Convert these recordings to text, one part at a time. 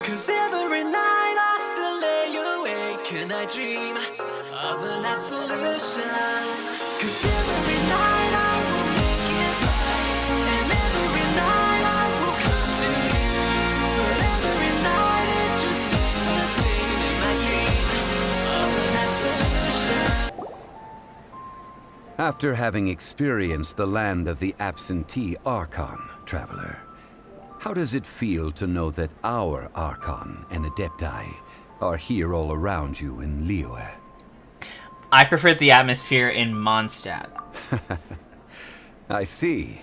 'Cause every night I still lay awake and I dream of an absolution. 'Cause every night I will make it right, and every night I will come to you. But every night it just stays the same in my dream of an absolution. After having experienced the land of the absentee Archon, traveler, how does it feel to know that our Archon and Adepti are here all around you in Liyue? I prefer the atmosphere in Mondstadt. I see.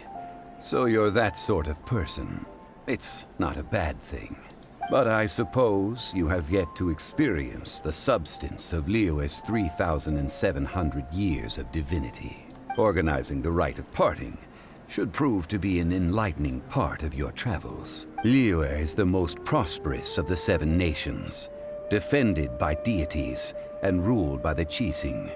So you're that sort of person. It's not a bad thing. But I suppose you have yet to experience the substance of Liyue's 3,700 years of divinity. Organizing the rite of parting should prove to be an enlightening part of your travels. Liyue is the most prosperous of the 7 nations, defended by deities and ruled by the Qixing.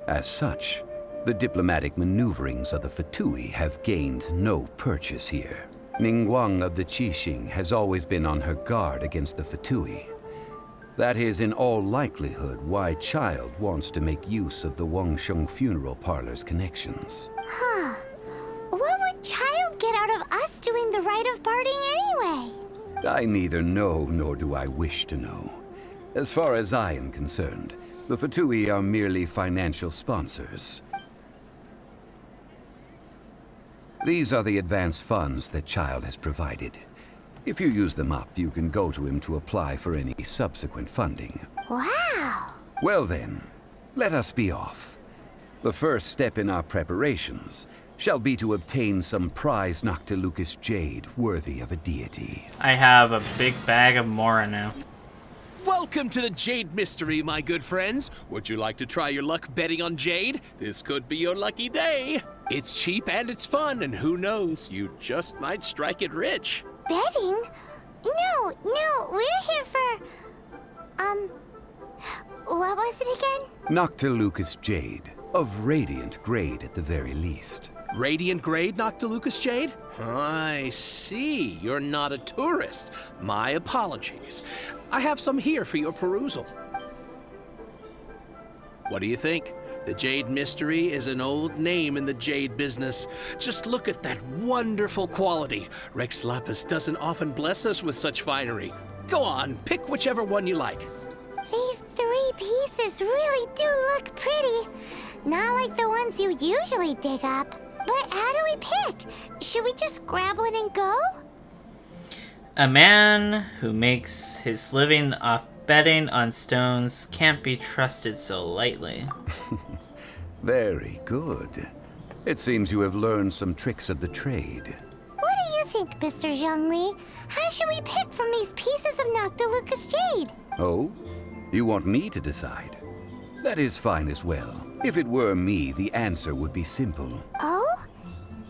As such, the diplomatic maneuverings of the Fatui have gained no purchase here. Ningguang of the Qixing has always been on her guard against the Fatui. That is in all likelihood why Child wants to make use of the Wangsheng funeral parlor's connections. Huh. What would Child get out of us doing the rite of parting anyway? I neither know nor do I wish to know. As far as I am concerned, the Fatui are merely financial sponsors. These are the advance funds that Child has provided. If you use them up, you can go to him to apply for any subsequent funding. Wow! Well then, let us be off. The first step in our preparations shall be to obtain some prized Noctilucous jade worthy of a deity. I have a big bag of Mora now. Welcome to the Jade Mystery, my good friends. Would you like to try your luck betting on Jade? This could be your lucky day. It's cheap and it's fun, and who knows, you just might strike it rich. Betting? No, we're here for... What was it again? Noctilucous jade, of radiant grade at the very least. Radiant grade, Noctilucous Jade? I see. You're not a tourist. My apologies. I have some here for your perusal. What do you think? The Jade Mystery is an old name in the jade business. Just look at that wonderful quality. Rex Lapis doesn't often bless us with such finery. Go on, pick whichever one you like. These 3 pieces really do look pretty. Not like the ones you usually dig up. But how do we pick? Should we just grab one and go? A man who makes his living off betting on stones can't be trusted so lightly. Very good. It seems you have learned some tricks of the trade. What do you think, Mr. Zhongli? How should we pick from these pieces of Noctilucous jade? Oh? You want me to decide? That is fine as well. If it were me, the answer would be simple. Oh?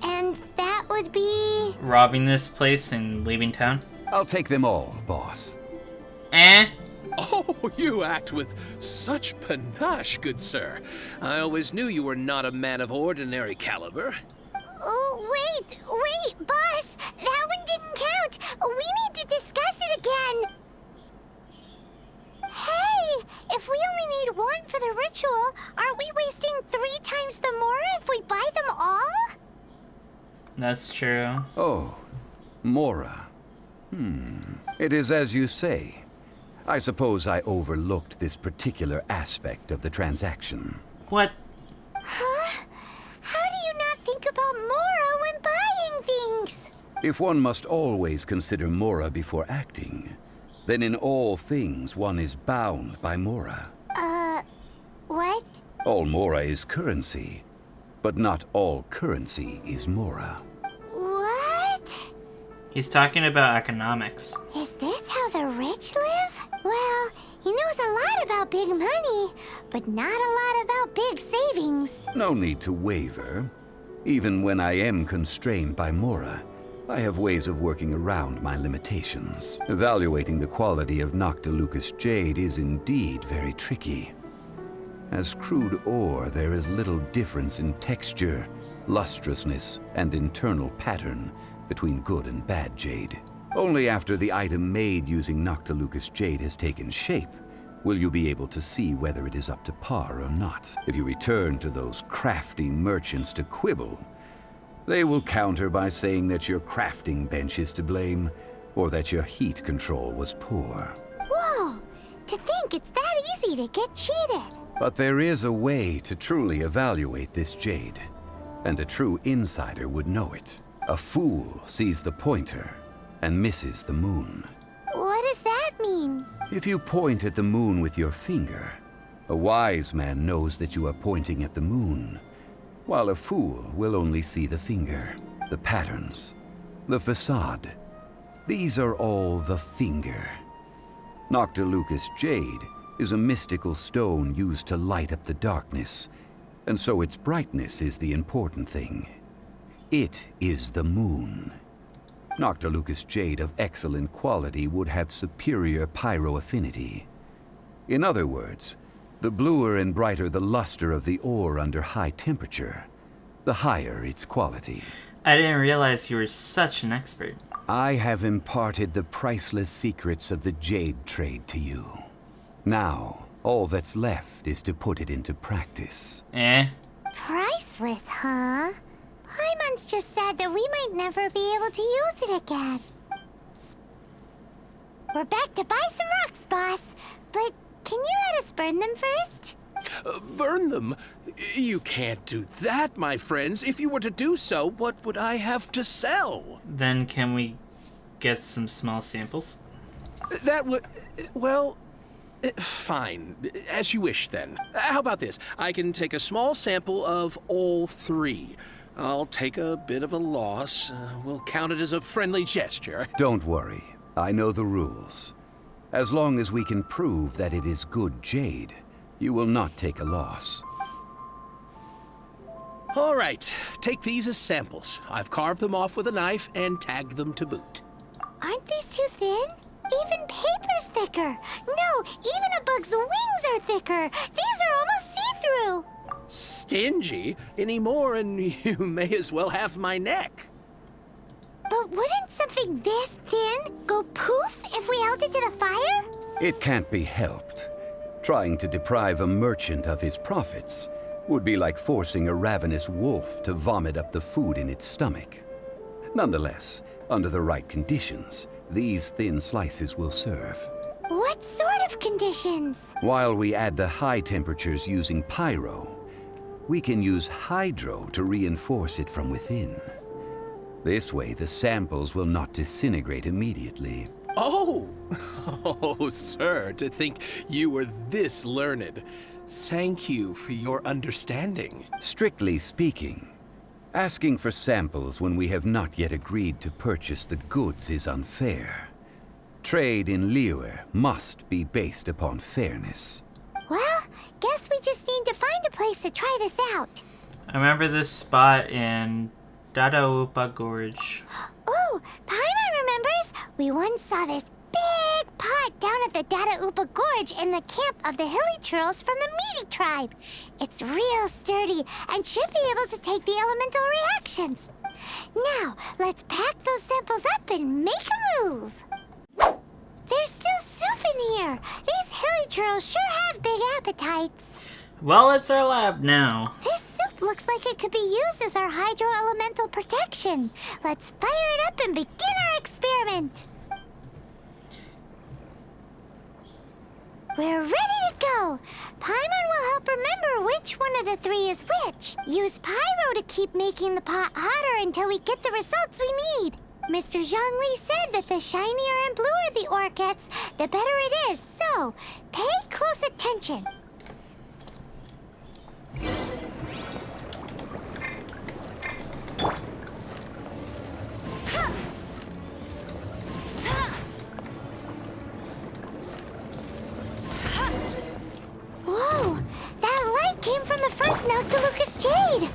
And that would be... Robbing this place and leaving town? I'll take them all, boss. Oh, you act with such panache, good sir. I always knew you were not a man of ordinary caliber. Oh, wait, boss! That one didn't count! We need to discuss it again! Hey! If we only need 1 for the ritual, aren't we wasting 3 times the Mora if we buy them all? That's true. Oh, Mora. It is as you say. I suppose I overlooked this particular aspect of the transaction. What? Huh? How do you not think about Mora when buying things? If one must always consider Mora before acting, then in all things one is bound by Mora. What? All Mora is currency, but not all currency is Mora. What? He's talking about economics. Is this how the rich live? Well, he knows a lot about big money, but not a lot about big savings. No need to waver. Even when I am constrained by Mora, I have ways of working around my limitations. Evaluating the quality of Noctilucous jade is indeed very tricky. As crude ore, there is little difference in texture, lustrousness, and internal pattern between good and bad jade. Only after the item made using Noctilucous Jade has taken shape will you be able to see whether it is up to par or not. If you return to those crafty merchants to quibble, they will counter by saying that your crafting bench is to blame, or that your heat control was poor. Whoa! To think it's that easy to get cheated. But there is a way to truly evaluate this jade, and a true insider would know it. A fool sees the pointer and misses the moon. What does that mean? If you point at the moon with your finger, a wise man knows that you are pointing at the moon, while a fool will only see the finger, the patterns, the facade. These are all the finger. Noctilucous Jade is a mystical stone used to light up the darkness, and so its brightness is the important thing. It is the moon. Noctilucous Jade of excellent quality would have superior pyro affinity. In other words, the bluer and brighter the luster of the ore under high temperature, the higher its quality. I didn't realize you were such an expert. I have imparted the priceless secrets of the jade trade to you. Now, all that's left is to put it into practice. Priceless, huh? Paimon's just sad that we might never be able to use it again. We're back to buy some rocks, boss. But can you let us burn them first? Burn them? You can't do that, my friends. If you were to do so, what would I have to sell? Then can we get some small samples? That would... well... fine. As you wish, then. How about this? I can take a small sample of all three. I'll take a bit of a loss. We'll count it as a friendly gesture. Don't worry. I know the rules. As long as we can prove that it is good jade, you will not take a loss. All right. Take these as samples. I've carved them off with a knife and tagged them to boot. Aren't these too thin? Even paper's thicker. No, even a bug's wings are thicker. These are almost see-through. Stingy? Any more and you may as well have my neck. But wouldn't something this thin go poof if we held it to the fire? It can't be helped. Trying to deprive a merchant of his profits would be like forcing a ravenous wolf to vomit up the food in its stomach. Nonetheless, under the right conditions, these thin slices will serve. What sort of conditions? While we add the high temperatures using pyro, we can use hydro to reinforce it from within. This way, the samples will not disintegrate immediately. Oh! Oh, sir, to think you were this learned. Thank you for your understanding. Strictly speaking, asking for samples when we have not yet agreed to purchase the goods is unfair. Trade in Liyue must be based upon fairness. Well, guess we just need to find a place to try this out. I remember this spot in Dadaupa Gorge. Oh, Paimon remembers. We once saw this big pot down at the Dadaupa Gorge in the camp of the hilly churls from the Meaty tribe. It's real sturdy and should be able to take the elemental reactions. Now, let's pack those samples up and make a move. There's still soup in here. These hilly churls sure have big appetites. Well, it's our lab now. This soup looks like it could be used as our hydro-elemental protection. Let's fire it up and begin our experiment. We're ready to go. Paimon will help remember which one of the three is which. Use pyro to keep making the pot hotter until we get the results we need. Mr. Zhongli said that the shinier and bluer the ore gets, the better it is. So, pay close attention. Whoa! That light came from the first Noctilucous Jade!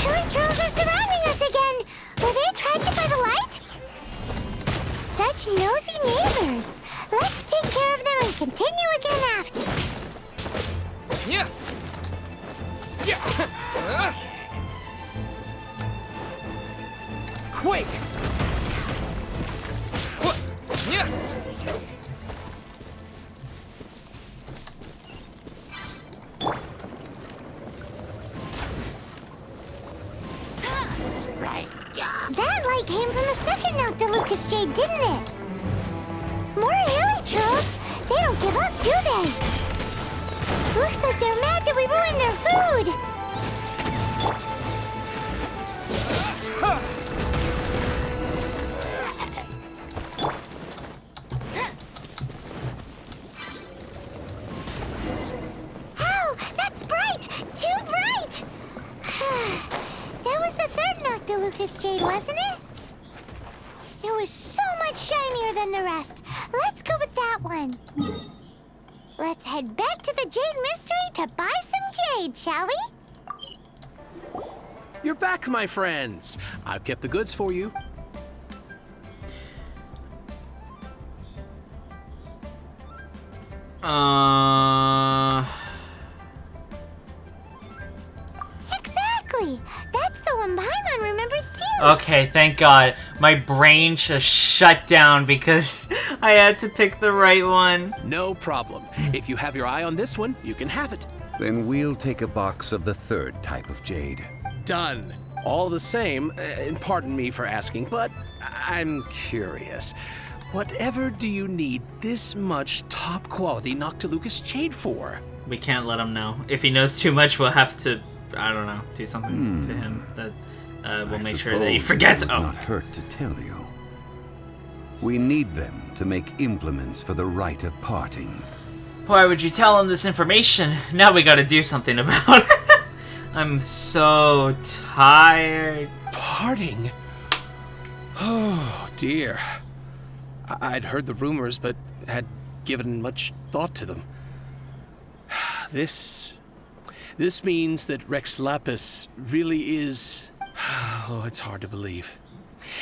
Hilly trolls are surrounding us again! Were they attracted by the light? Such nosy neighbors! Let's take care of them and continue again after. Yeah. Yeah. Quick! That light came from the second Noctilucous Jade, didn't it? More hilly trolls? They don't give up, do they? Looks like they're mad that we ruined their food. Ow! That's bright! Too bright! That was the third Noctilucous Jade, wasn't it? It was so much shinier than the rest. Let's go with that one. Let's head back to the Jade Mystery to buy some jade, shall we? You're back, my friends. I've kept the goods for you. Exactly. That's the one Paimon remembers too. Okay, thank God. My brain just shut down because I had to pick the right one. No problem. If you have your eye on this one, you can have it. Then we'll take a box of the third type of jade. Done. All the same, and pardon me for asking, but I'm curious. Whatever do you need this much top-quality Noctilucous jade for? We can't let him know. If he knows too much, we'll have to, I don't know, do something to him that will make sure that he forgets. It would not hurt to tell you. We need them to make implements for the rite of parting. Why would you tell him this information? Now we gotta do something about it. I'm so tired. Parting? Oh, dear. I'd heard the rumors, but had given much thought to them. This means that Rex Lapis really is... Oh, it's hard to believe.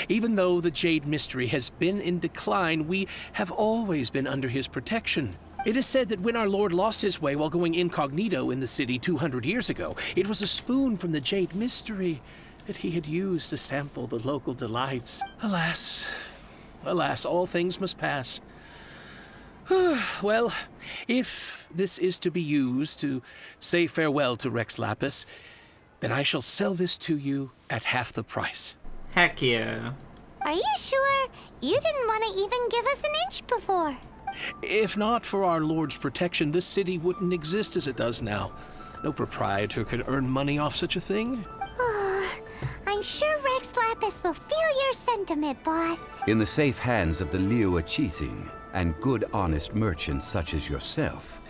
Even though the Jade Mystery has been in decline, we have always been under his protection. It is said that when our Lord lost his way while going incognito in the city 200 years ago, it was a spoon from the Jade Mystery that he had used to sample the local delights. Alas, all things must pass. Well, if this is to be used to say farewell to Rex Lapis, then I shall sell this to you at half the price. Heck yeah. Are you sure? You didn't want to even give us an inch before. If not for our Lord's protection, this city wouldn't exist as it does now. No proprietor could earn money off such a thing. I'm sure Rex Lapis will feel your sentiment, boss. In the safe hands of the Liyue Harbor and good honest merchants such as yourself,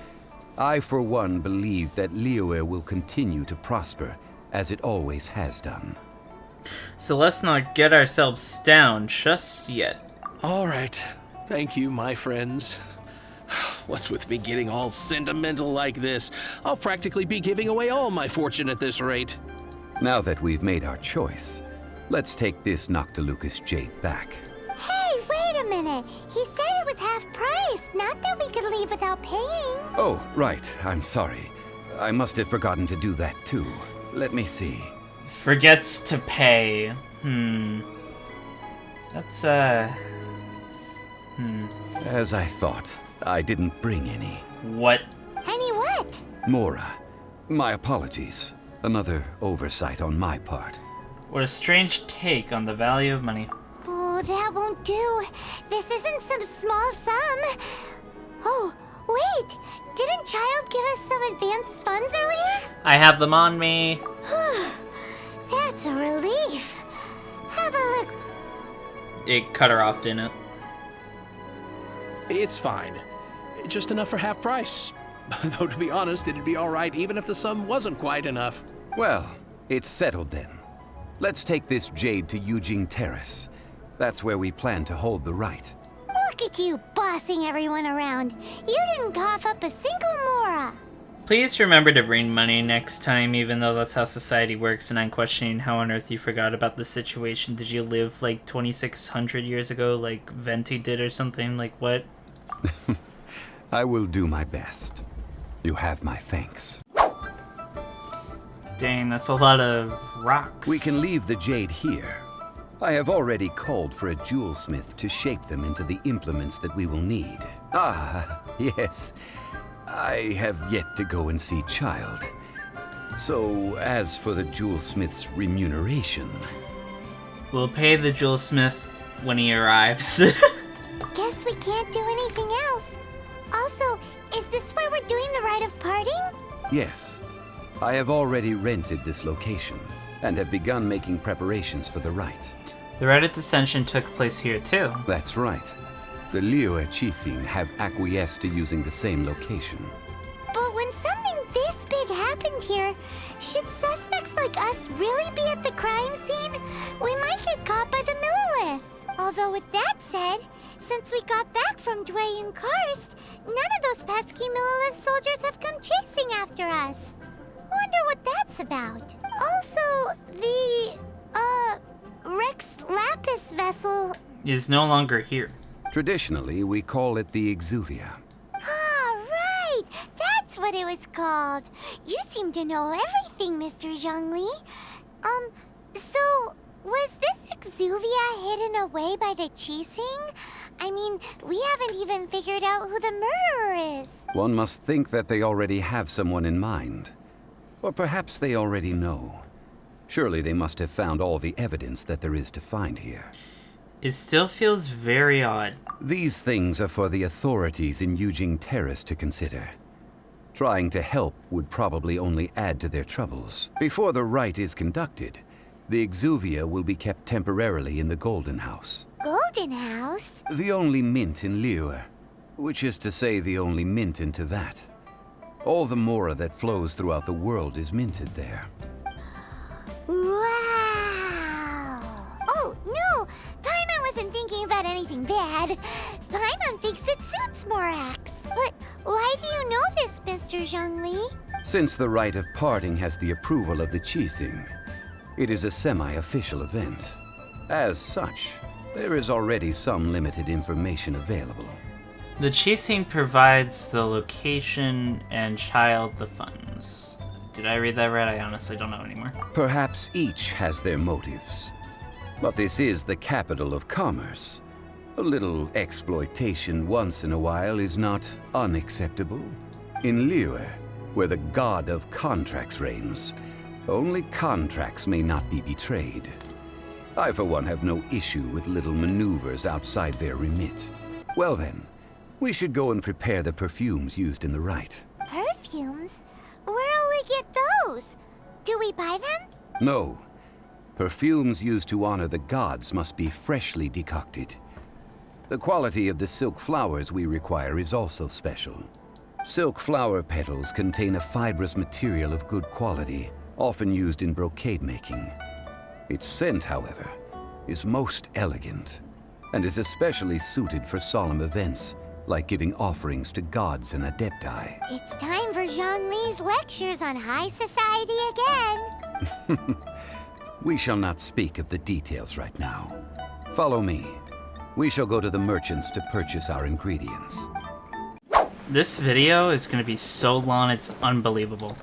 I for one believe that Liyue will continue to prosper as it always has done. So let's not get ourselves down just yet. All right. Thank you, my friends. What's with me getting all sentimental like this? I'll practically be giving away all my fortune at this rate. Now that we've made our choice, let's take this Noctilucous jade back. Hey, wait a minute. He said it was half price, not that we could leave without paying. Oh, right. I'm sorry. I must have forgotten to do that too. Let me see. Forgets to pay. That's, As I thought, I didn't bring any. What? Any what? Mora, my apologies. Another oversight on my part. What a strange take on the value of money. Oh, that won't do. This isn't some small sum. Oh, wait. Didn't Child give us some advanced funds earlier? I have them on me. That's a relief. Have a look. It cut her off, didn't it? It's fine. Just enough for half price. Though, to be honest, it'd be all right even if the sum wasn't quite enough. Well, it's settled then. Let's take this jade to Yujing Terrace. That's where we plan to hold the rite. Look at you bossing everyone around. You didn't cough up a single Mora. Please remember to bring money next time, even though that's how society works, and I'm questioning how on earth you forgot about the situation. Did you live like 2,600 years ago like Venti did or something? Like what? I will do my best. You have my thanks. Dang, that's a lot of rocks. We can leave the jade here. I have already called for a jewelsmith to shape them into the implements that we will need. Ah, yes. I have yet to go and see Child. So, as for the jewelsmith's remuneration... We'll pay the jewelsmith when he arrives. Guess we can't do anything else. Also, is this where we're doing the rite of parting? Yes. I have already rented this location, and have begun making preparations for the rite. The rite of descension took place here too. That's right. The Liyue have acquiesced to using the same location. But when something this big happened here, should suspects like us really be at the crime scene? We might get caught by the Millilith. Although with that said, since we got back from Dwayne Karst, none of those pesky Millilith soldiers have come chasing after us. Wonder what that's about. Also, the, Rex Lapis vessel... Is no longer here. Traditionally, we call it the Exuvia. Ah, right! That's what it was called. You seem to know everything, Mr. Zhongli. So, was this Exuvia hidden away by the Qixing? I mean, we haven't even figured out who the murderer is. One must think that they already have someone in mind. Or perhaps they already know. Surely they must have found all the evidence that there is to find here. It still feels very odd. These things are for the authorities in Yujing Terrace to consider. Trying to help would probably only add to their troubles. Before the rite is conducted, the Exuvia will be kept temporarily in the Golden House. Golden House? The only mint in Liyue, which is to say the only mint in Tevat. All the mora that flows throughout the world is minted there. Wow! Oh, no! Paimon wasn't thinking about anything bad. Paimon thinks it suits Morax. But why do you know this, Mr. Zhongli? Since the rite of parting has the approval of the Qixing, it is a semi-official event. As such, there is already some limited information available. The Qixing provides the location and Child the funds. Did I read that right? I honestly don't know anymore. Perhaps each has their motives. But this is the capital of commerce. A little exploitation once in a while is not unacceptable. In Liyue, where the god of contracts reigns, only contracts may not be betrayed. I, for one, have no issue with little maneuvers outside their remit. Well then, we should go and prepare the perfumes used in the rite. Perfumes? Where'll we get those? Do we buy them? No. Perfumes used to honor the gods must be freshly decocted. The quality of the silk flowers we require is also special. Silk flower petals contain a fibrous material of good quality, often used in brocade making. Its scent, however, is most elegant, and is especially suited for solemn events, like giving offerings to gods and adepti. It's time for Zhongli's lectures on high society again. We shall not speak of the details right now. Follow me. We shall go to the merchants to purchase our ingredients. This video is going to be so long, it's unbelievable.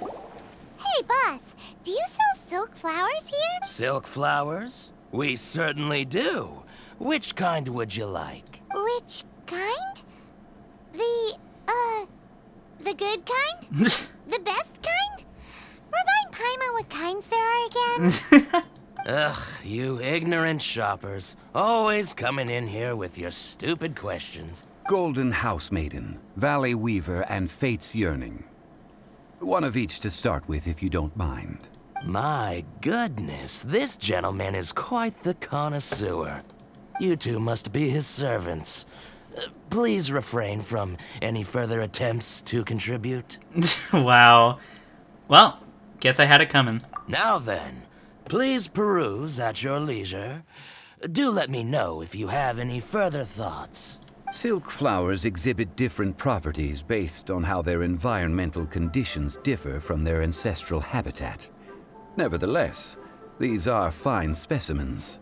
Hey, boss, do you sell silk flowers here? Silk flowers? We certainly do. Which kind would you like? Which kind? The good kind? The best kind? Remind Paimon what kinds there are again? Ugh, you ignorant shoppers. Always coming in here with your stupid questions. Golden House Maiden, Valley Weaver, and Fate's Yearning. One of each to start with, if you don't mind. My goodness, this gentleman is quite the connoisseur. You two must be his servants. Please refrain from any further attempts to contribute. Wow. Well, guess I had it coming. Now then, please peruse at your leisure. Do let me know if you have any further thoughts. Silk flowers exhibit different properties based on how their environmental conditions differ from their ancestral habitat. Nevertheless, these are fine specimens,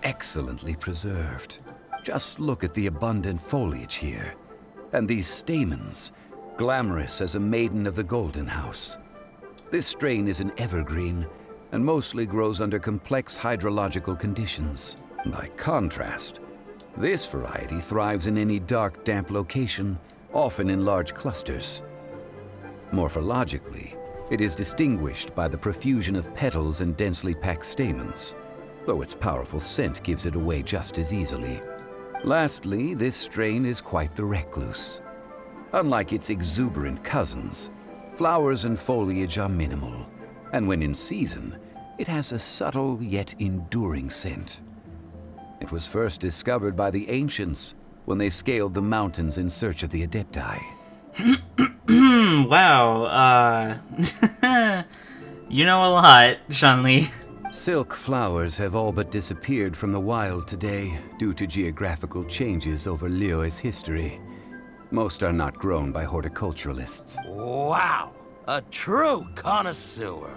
excellently preserved. Just look at the abundant foliage here, and these stamens, glamorous as a maiden of the Golden House. This strain is an evergreen, and mostly grows under complex hydrological conditions. By contrast, this variety thrives in any dark, damp location, often in large clusters. Morphologically, it is distinguished by the profusion of petals and densely packed stamens, though its powerful scent gives it away just as easily. Lastly, this strain is quite the recluse. Unlike its exuberant cousins, flowers and foliage are minimal, and when in season, it has a subtle yet enduring scent. It was first discovered by the ancients when they scaled the mountains in search of the Adepti. Wow, you know a lot, Zhongli. Silk flowers have all but disappeared from the wild today due to geographical changes over Liyue's history. Most are not grown by horticulturalists. Wow, a true connoisseur.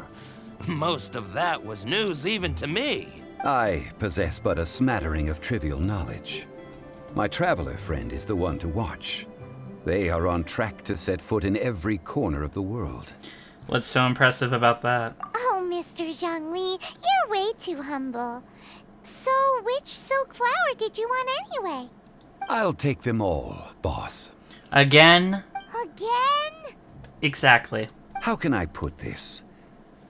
Most of that was news even to me. I possess but a smattering of trivial knowledge. My traveler friend is the one to watch. They are on track to set foot in every corner of the world. What's so impressive about that? Oh, Mr. Zhongli, you're way too humble. So, which silk flower did you want anyway? I'll take them all, boss. Again? Again? Exactly. How can I put this?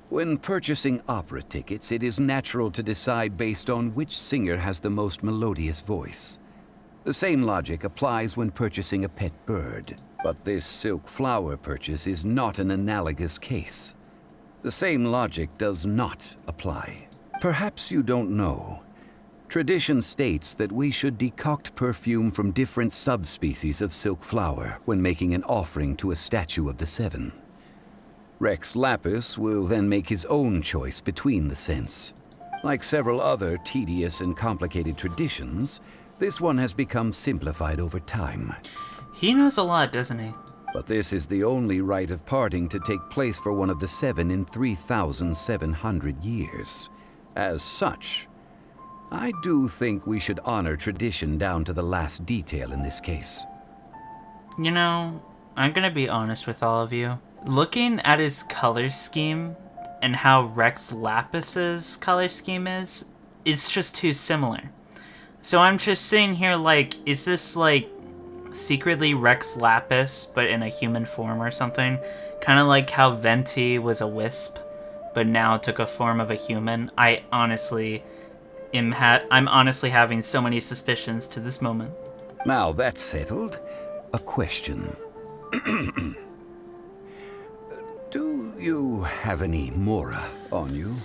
When purchasing opera tickets, it is natural to decide based on which singer has the most melodious voice. The same logic applies when purchasing a pet bird. But this silk flower purchase is not an analogous case. The same logic does not apply. Perhaps you don't know. Tradition states that we should decoct perfume from different subspecies of silk flower when making an offering to a statue of the Seven. Rex Lapis will then make his own choice between the scents. Like several other tedious and complicated traditions, this one has become simplified over time. He knows a lot, doesn't he? But this is the only rite of parting to take place for one of the Seven in 3,700 years. As such, I do think we should honor tradition down to the last detail in this case. You know, I'm gonna be honest with all of you. Looking at his color scheme and how Rex Lapis's color scheme is, it's just too similar. So I'm just sitting here like, is this like secretly Rex Lapis, but in a human form or something? Kind of like how Venti was a wisp, but now took a form of a human. I'm honestly having so many suspicions to this moment. Now that's settled, a question. Do you have any Mora on you?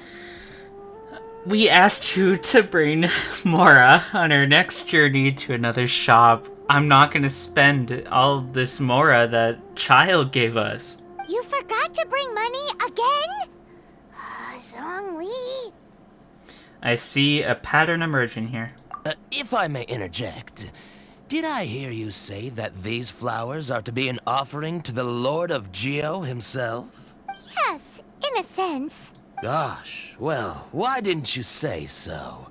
We asked you to bring Mora on our next journey to another shop. I'm not gonna spend all this Mora that Child gave us. You forgot to bring money again? Zhongli. I see a pattern emerging here. If I may interject, did I hear you say that these flowers are to be an offering to the Lord of Geo himself? Yes, in a sense. Gosh, well, why didn't you say so?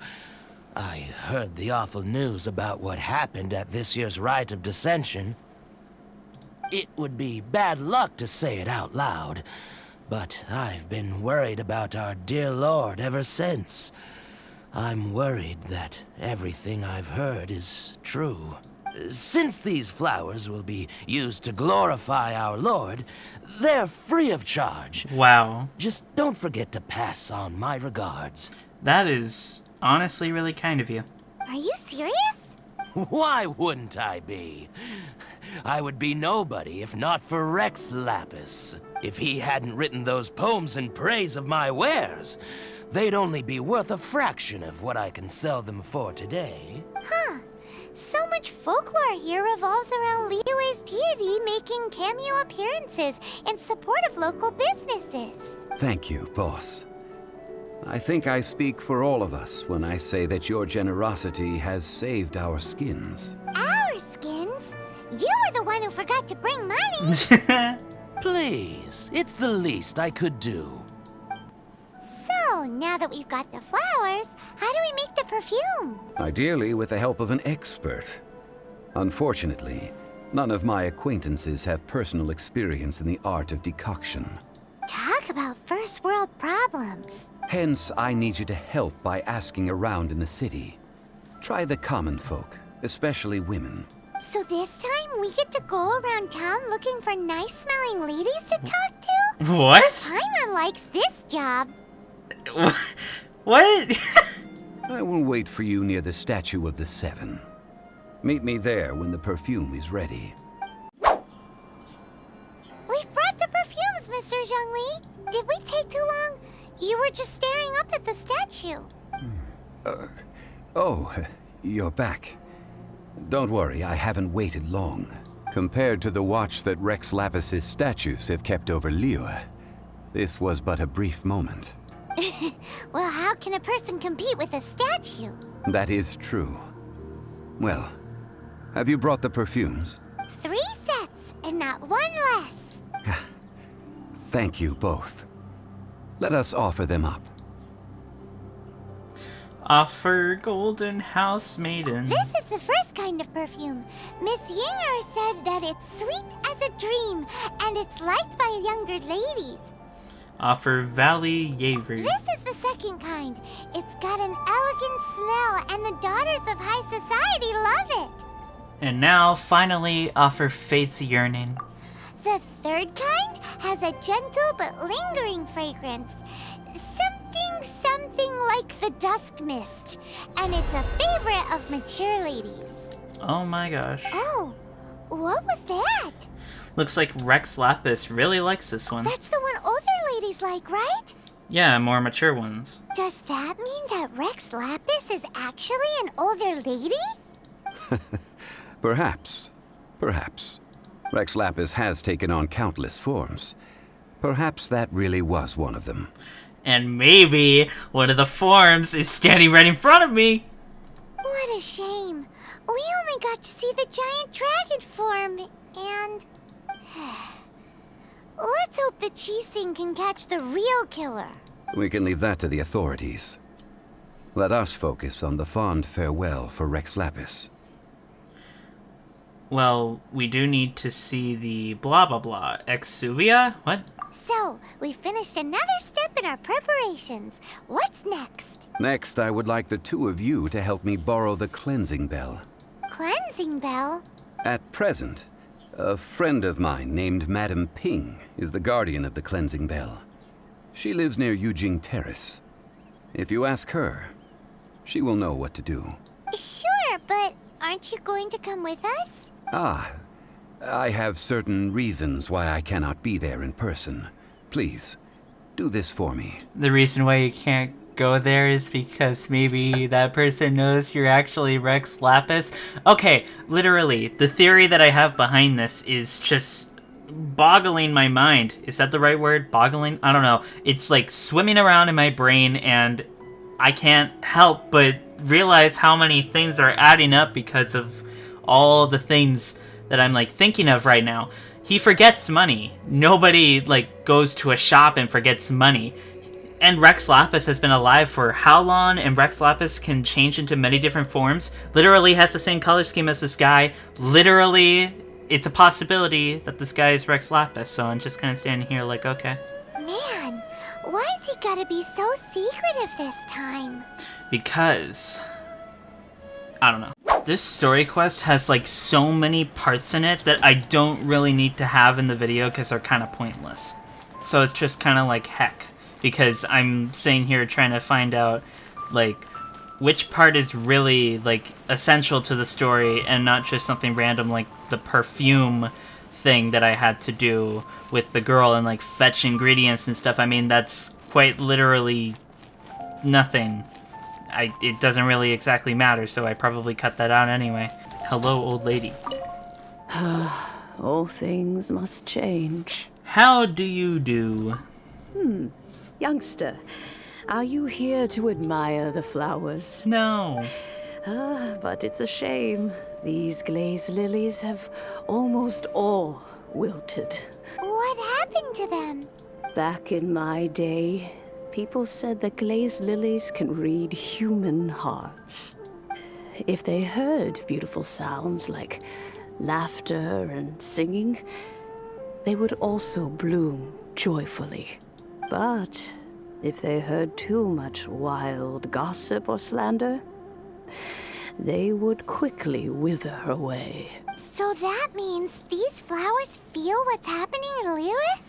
I heard the awful news about what happened at this year's Rite of Dissension. It would be bad luck to say it out loud, but I've been worried about our dear Lord ever since. I'm worried that everything I've heard is true. Since these flowers will be used to glorify our Lord, they're free of charge. Wow. Just don't forget to pass on my regards. That is honestly really kind of you. Are you serious? Why wouldn't I be? I would be nobody if not for Rex Lapis. If he hadn't written those poems in praise of my wares, they'd only be worth a fraction of what I can sell them for today. Huh. So much folklore here revolves around Liyue's deity making cameo appearances in support of local businesses. Thank you, boss. I think I speak for all of us when I say that your generosity has saved our skins. Our skins? You were the one who forgot to bring money. Please, it's the least I could do. So, now that we've got the flowers, how do we make the perfume? Ideally with the help of an expert. Unfortunately, none of my acquaintances have personal experience in the art of decoction. Talk about first world problems. Hence, I need you to help by asking around in the city. Try the common folk, especially women. So this time we get to go around town looking for nice-smelling ladies to talk to? What? Paimon likes this job. What? I will wait for you near the Statue of the Seven. Meet me there when the perfume is ready. We've brought the perfumes, Mr. Zhongli. Did we take too long? You were just staring up at the statue. Oh, you're back. Don't worry, I haven't waited long. Compared to the watch that Rex Lapis's statues have kept over Liyue, this was but a brief moment. Well, how can a person compete with a statue? That is true. Well, have you brought the perfumes? 3 sets, and not one less. Thank you both. Let us offer them up. Offer golden house maiden. This is the first kind of perfume. Miss Yinger said that it's sweet as a dream, and it's liked by younger ladies. Offer Valley Yaver. This is the second kind. It's got an elegant smell, and the daughters of high society love it. And now, finally, offer Fate's Yearning. The third kind has a gentle but lingering fragrance. Something like the dusk mist. And it's a favorite of mature ladies. Oh my gosh. Oh, what was that? Looks like Rex Lapis really likes this one. That's the one older ladies like, right? Yeah, more mature ones. Does that mean that Rex Lapis is actually an older lady? Perhaps. Perhaps. Rex Lapis has taken on countless forms. Perhaps that really was one of them. And maybe one of the forms is standing right in front of me. What a shame. We only got to see the giant dragon form, and... Let's hope the Chising can catch the real killer. We can leave that to the authorities. Let us focus on the fond farewell for Rex Lapis. Well, we do need to see the blah blah blah. Exuvia? What? So, we finished another step in our preparations. What's next? Next, I would like the two of you to help me borrow the cleansing bell. Cleansing bell? At present, a friend of mine named Madame Ping is the guardian of the cleansing bell. She lives near Yujing Terrace. If you ask her, she will know what to do. Sure, but aren't you going to come with us? I have certain reasons why I cannot be there in person. Please, do this for me. The reason why you can't go there is because maybe that person knows you're actually Rex Lapis. Okay, literally, the theory that I have behind this is just boggling my mind. Is that the right word? Boggling? I don't know. It's like swimming around in my brain, and I can't help but realize how many things are adding up because of all the things that I'm like thinking of right now. He forgets money. Nobody like goes to a shop and forgets money. And Rex Lapis has been alive for how long? And Rex Lapis can change into many different forms. Literally has the same color scheme as this guy. Literally, it's a possibility that this guy is Rex Lapis. So I'm just kind of standing here like, okay. Man, why's he gotta be so secretive this time? Because I don't know. This story quest has like so many parts in it that I don't really need to have in the video because they're kind of pointless. So it's just kind of like heck, because I'm sitting here trying to find out like which part is really like essential to the story and not just something random like the perfume thing that I had to do with the girl and like fetch ingredients and stuff. I mean, that's quite literally nothing. It doesn't really exactly matter, so I probably cut that out anyway. Hello, old lady. All things must change. How do you do? Youngster, are you here to admire the flowers? No. But it's a shame. These glazed lilies have almost all wilted. What happened to them? Back in my day, people said that glazed lilies can read human hearts. If they heard beautiful sounds like laughter and singing, they would also bloom joyfully. But If they heard too much wild gossip or slander, they would quickly wither away. So that means these flowers feel what's happening in Liyue?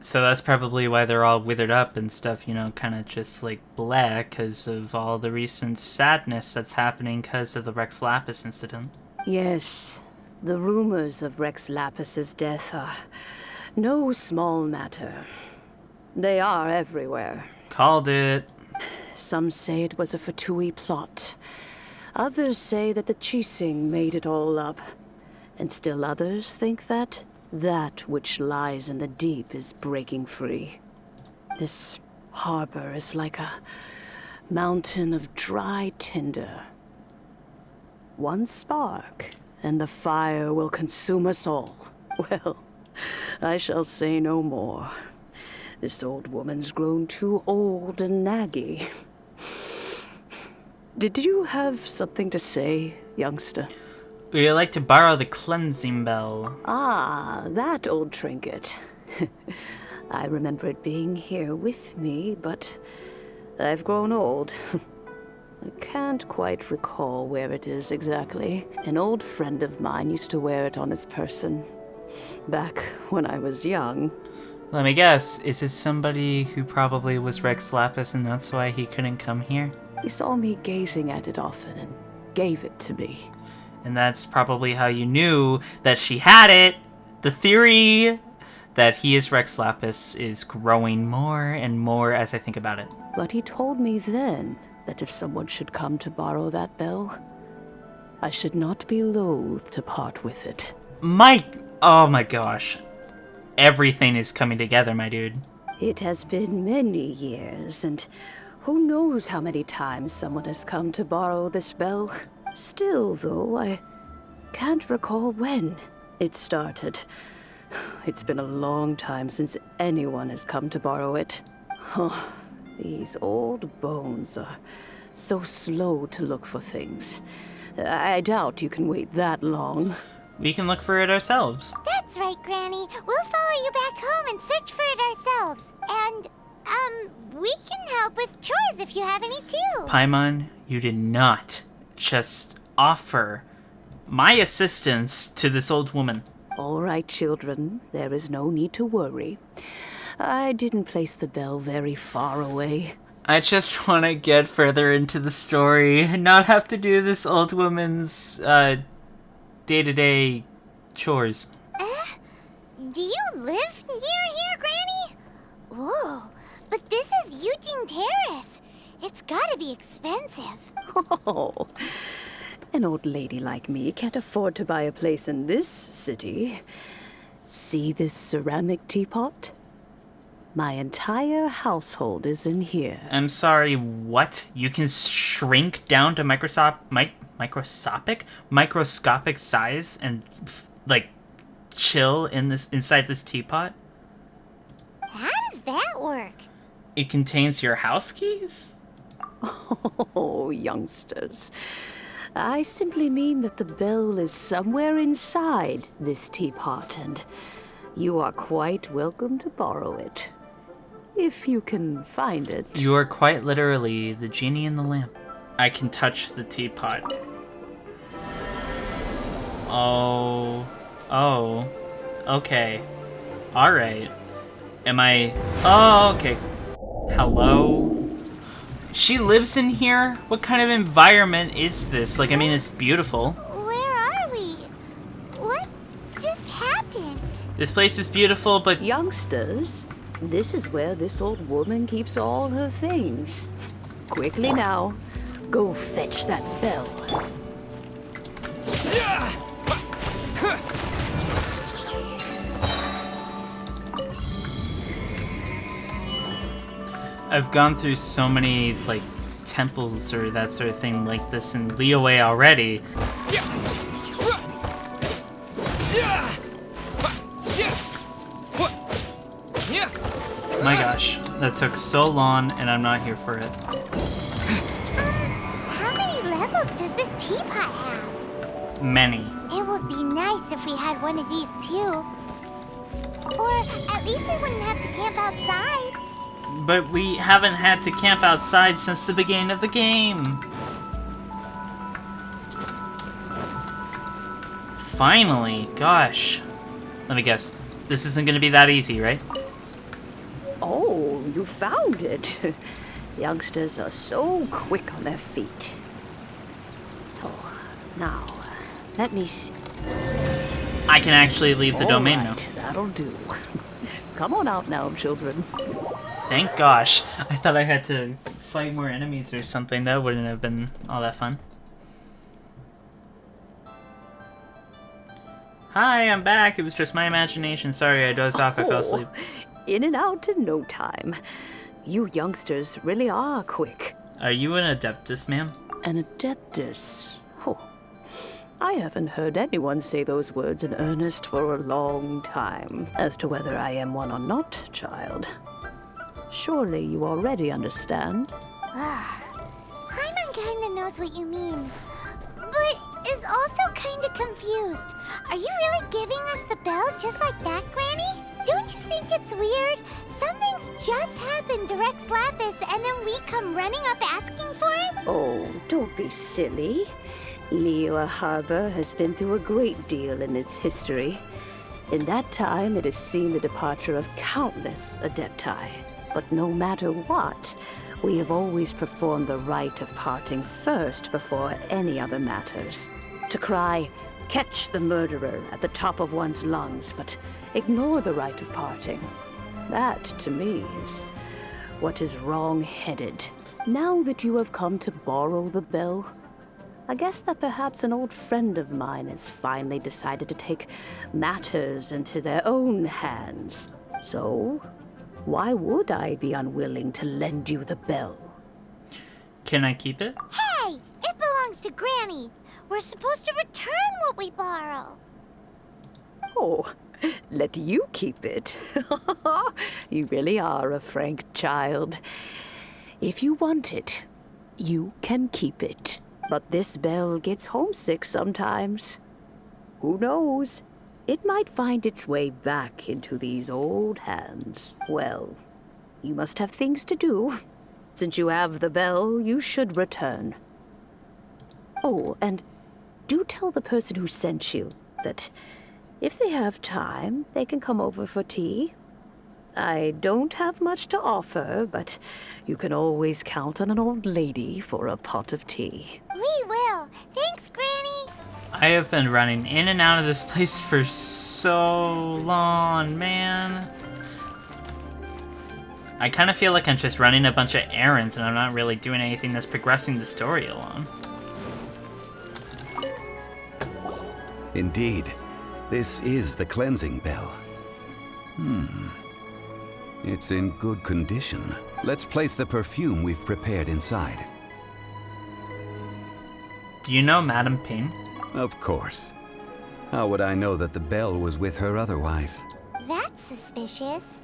So that's probably why they're all withered up and stuff, you know, kind of just like black because of all the recent sadness that's happening because of the Rex Lapis incident. Yes, the rumors of Rex Lapis's death are no small matter. They are everywhere. Called it. Some say it was a Fatui plot. Others say that the Chising made it all up. And still others think that which lies in the deep is breaking free. This harbor is like a mountain of dry tinder. One spark, and the fire will consume us all. Well, I shall say no more. This old woman's grown too old and naggy. Did you have something to say, youngster? We'd like to borrow the cleansing bell. Ah, that old trinket. I remember it being here with me, but I've grown old. I can't quite recall where it is exactly. An old friend of mine used to wear it on his person. Back when I was young. Let me guess, is it somebody who probably was Rex Lapis and that's why he couldn't come here? He saw me gazing at it often and gave it to me. And that's probably how you knew that she had it. The theory that he is Rex Lapis is growing more and more as I think about it. But he told me then that if someone should come to borrow that bell, I should not be loath to part with it. Mike! Oh my gosh. Everything is coming together, my dude. It has been many years, and who knows how many times someone has come to borrow this bell. Still, though, I can't recall when it started. It's been a long time since anyone has come to borrow it. Oh, these old bones are so slow to look for things. I doubt you can wait that long. We can look for it ourselves. That's right, Granny. We'll follow you back home and search for it ourselves. And, we can help with chores if you have any too. Paimon, you did not just offer my assistance to this old woman. All right, children. There is no need to worry. I didn't place the bell very far away. I just want to get further into the story and not have to do this old woman's, day-to-day chores. Do you live near here, Granny? Whoa, but this is Eugene Terrace. It's gotta be expensive. Oh, an old lady like me can't afford to buy a place in this city. See this ceramic teapot? My entire household is in here. I'm sorry, what? You can shrink down to microscopic size and, like, chill inside this teapot? How does that work? It contains your house keys? Oh, youngsters. I simply mean that the bell is somewhere inside this teapot, and you are quite welcome to borrow it. If you can find it. You are quite literally the genie in the lamp. I can touch the teapot. Oh, okay. Alright. Am I... Oh, okay. Hello? She lives in here? What kind of environment is this? Like, I mean, it's beautiful. Where are we? What just happened? This place is beautiful, but... Youngsters, this is where this old woman keeps all her things. Quickly now, go fetch that bell. I've gone through so many, like, temples or that sort of thing like this in Liyue already. My gosh, that took so long and I'm not here for it. How many levels does this teapot have? Many. It would be nice if we had one of these too. Or at least we wouldn't have to camp outside. But we haven't had to camp outside since the beginning of the game. Finally, gosh. Let me guess. This isn't gonna be that easy, right? Oh, you found it. Youngsters are so quick on their feet. Oh, now, let me see. I can actually leave the domain now. Alright, that'll do. Come on out now, children. Thank gosh. I thought I had to fight more enemies or something. That wouldn't have been all that fun. Hi, I'm back. It was just my imagination. Sorry, I dozed off. I fell asleep. In and out in no time. You youngsters really are quick. Are you an Adeptus, ma'am? An Adeptus? Oh, I haven't heard anyone say those words in earnest for a long time. As to whether I am one or not, child. Surely you already understand. Paimon kinda knows what you mean, but is also kinda confused. Are you really giving us the bell just like that, Granny? Don't you think it's weird? Something's just happened to Rex Lapis and then we come running up asking for it? Oh, don't be silly. Liyue Harbor has been through a great deal in its history. In that time, it has seen the departure of countless Adepti. But no matter what, we have always performed the rite of parting first before any other matters. To cry, "Catch the murderer," at the top of one's lungs, but ignore the rite of parting. That, to me, is what is wrong-headed. Now that you have come to borrow the bell, I guess that perhaps an old friend of mine has finally decided to take matters into their own hands. So, why would I be unwilling to lend you the bell? Can I keep it? Hey, it belongs to Granny. We're supposed to return what we borrow. Oh, let you keep it. You really are a frank child. If you want it, you can keep it. But this bell gets homesick sometimes. Who knows? It might find its way back into these old hands. Well, you must have things to do. Since you have the bell, you should return. Oh, and do tell the person who sent you that if they have time, they can come over for tea. I don't have much to offer, but you can always count on an old lady for a pot of tea. We will. Thanks, Granny. I have been running in and out of this place for so long, man. I kind of feel like I'm just running a bunch of errands and I'm not really doing anything that's progressing the story along. Indeed, this is the cleansing bell. It's in good condition. Let's place the perfume we've prepared inside. Do you know Madame Ping? Of course. How would I know that the bell was with her otherwise? That's suspicious.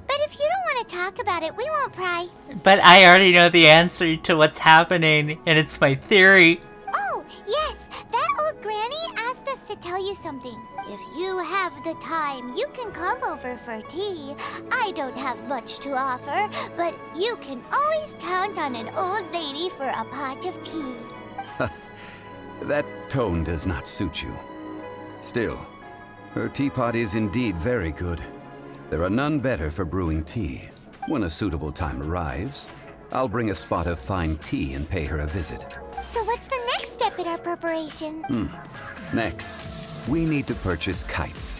But if you don't want to talk about it, we won't pry. But I already know the answer to what's happening, and it's my theory. Oh, yes. That old granny asked us to tell you something. If you have the time, you can come over for tea. I don't have much to offer, but you can always count on an old lady for a pot of tea. That tone does not suit you. Still, her teapot is indeed very good. There are none better for brewing tea. When a suitable time arrives, I'll bring a spot of fine tea and pay her a visit. So what's the next step in our preparation? Next, we need to purchase kites.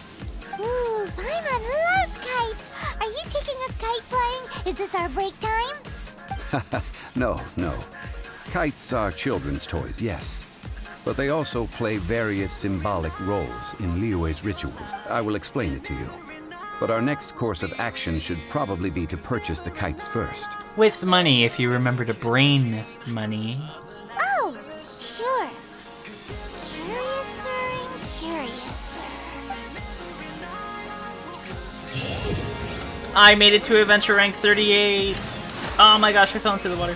Ooh, Paimon loves kites. Are you taking us kite flying? Is this our break time? No. Kites are children's toys, yes. But they also play various symbolic roles in Liyue's rituals. I will explain it to you. But our next course of action should probably be to purchase the kites first. With money, if you remember to bring money. Oh, sure. Curiouser and curiouser. I made it to adventure rank 38. Oh my gosh, I fell into the water.